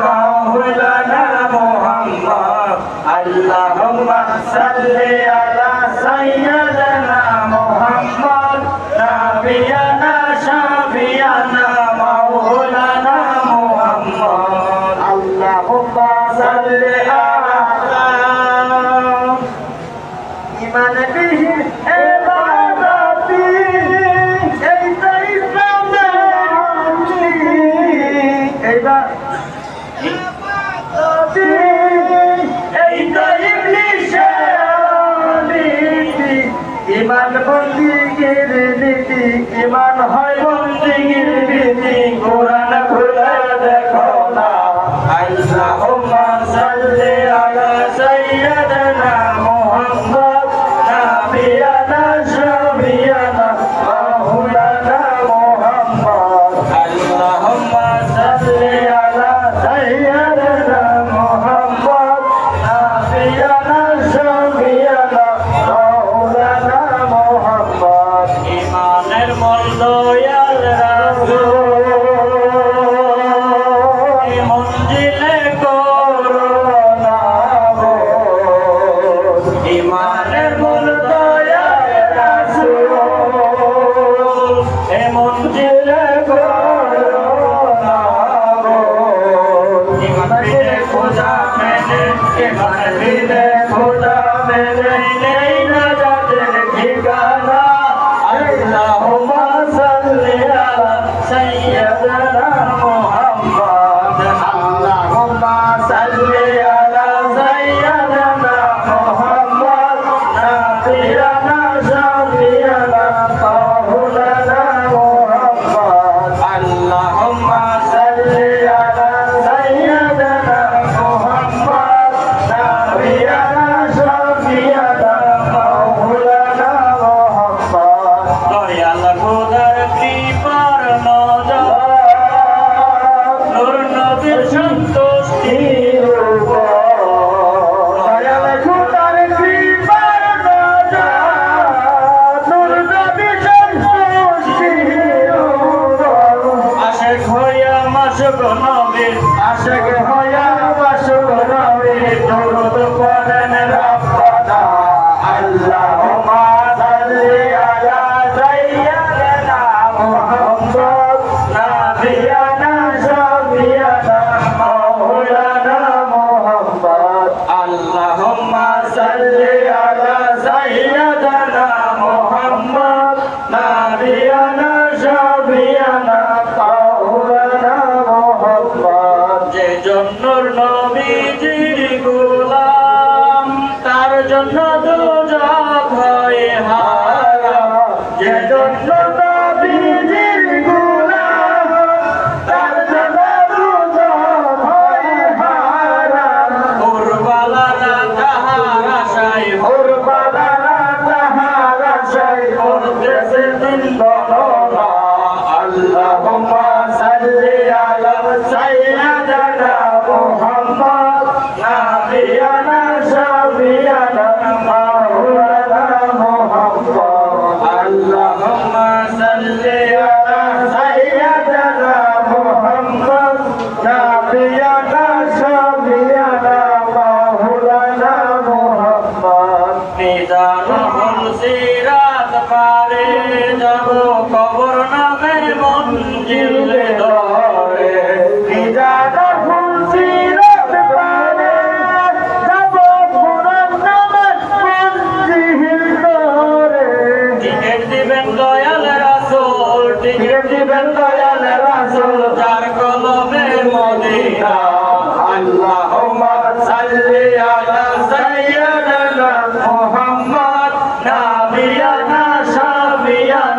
মাওলানা মুহাম্মদ আল্লাহুম্মা সাল্লি আলা সাইয়্যিদিনা মুহাম্মদ নাবিয়ানা শাফিয়ানা মাওলানা মুহাম্মদ আল্লাহুম্মা সাল্লি আলা ইমান বিহি ইবাদতি এইটা ইসলামের এইটা ইমান বন্দিগির নীতি ইমান হয় বন্দিগির নীতি কোরআন খুলে দেখো না আল্লাহুম্মা সাল্লি আলা সাইয়্যিদিনা মুহাম্মদ নাবিয়ানা শাফিয়ানা মাওলানা মুহাম্মদ আল্লাহুম্মা সাল্লি আলা সাইয়্যিদিনা মুহাম্মদ নাবিয়ানা শাফিয়ানা মাওলানা মুহাম্মদ ইমানের মূল দয়াল রাসূল মঞ্জিলে করোনা ইমানের মূল দয়াল রাসূল মঞ্জিলে করোনা ইমান বিনে খোদা মেনে ইমান বিনে খোদা মেনে নেই না যাদের ঠিকানা আল্লাহুম্মা সাল্লি আলা সাইয়্যিদিনা মুহাম্মদ আল্লাহুম্মা সাল্লি আলা সাইয়্যিদিনা মুহাম্মদ নাবিয়ানা শাফিয়ানা মাওলানা মুহাম্মদ আল্লাহুম্মা সাল্লি আলা সাইয়্যিদিনা মুহাম্মদ নাবিয়ানা শাফিয়ানা মাওলানা মুহাম্মদ দয়াল খোদার কৃপার নজর নূর নবীর সন্তুষ্টির উপর দয়াল খোদার কৃপার নজর নূর নবীর সন্তুষ্টির উপর আশিক হইয়া মাশুক নবীর আশিক হইয়া মাশুক নবীর দরুদ পড়েন রব্বানা আল্লাহুম্মা সাল্লি আলা সাইয়্যিদিনা মুহাম্মদ নাবিয়ানা শাফিয়ানা মাওলানা মুহাম্মদ আল্লাহুম্মা সাল্লি আলা সাইয়্যিদিনা মুহাম্মদ নাবিয়ানা শাফিয়ানা মাওলানা মুহাম্মদ যে জন্নুর নবীজির গোলাম তার জন্য দুজক হয় হারাম যে জন্য নবীজির গোলাম তার জন্য দুজক হয় হারাম কুরবালারা তাহার আশায় কুরবালারা তাহার আশায় করতেছে দিন গণনা আল্লাহুম্মা সাল্লি আলা সাইয়্যিদিনা মুহাম্মদ নাবিয়ানা শাফিয়ানা মাওলানা মুহাম্মদ আল্লাহুম্মা সাল্লি আলা সাইয়্যিদিনা মুহাম্মদ নাবিয়ানা শাফিয়ানা মাওলানা মুহাম্মদ নিদারুল সিরাত পারে যাব কবর নামে মঞ্জিল ধরে নিদারুল সিরাত পারে যাব পুরান নামে মঞ্জিল ধরে টিকেট দিবেন দয়াল রাসূল টিকেট দিবেন দয়াল রাসূল যার কলমে মদিনা আল্লাহুম্মা সাল্লি আলা সাইয়্যিদিনা মুহাম্মদ নাবিয়ানা শাফিয়ানা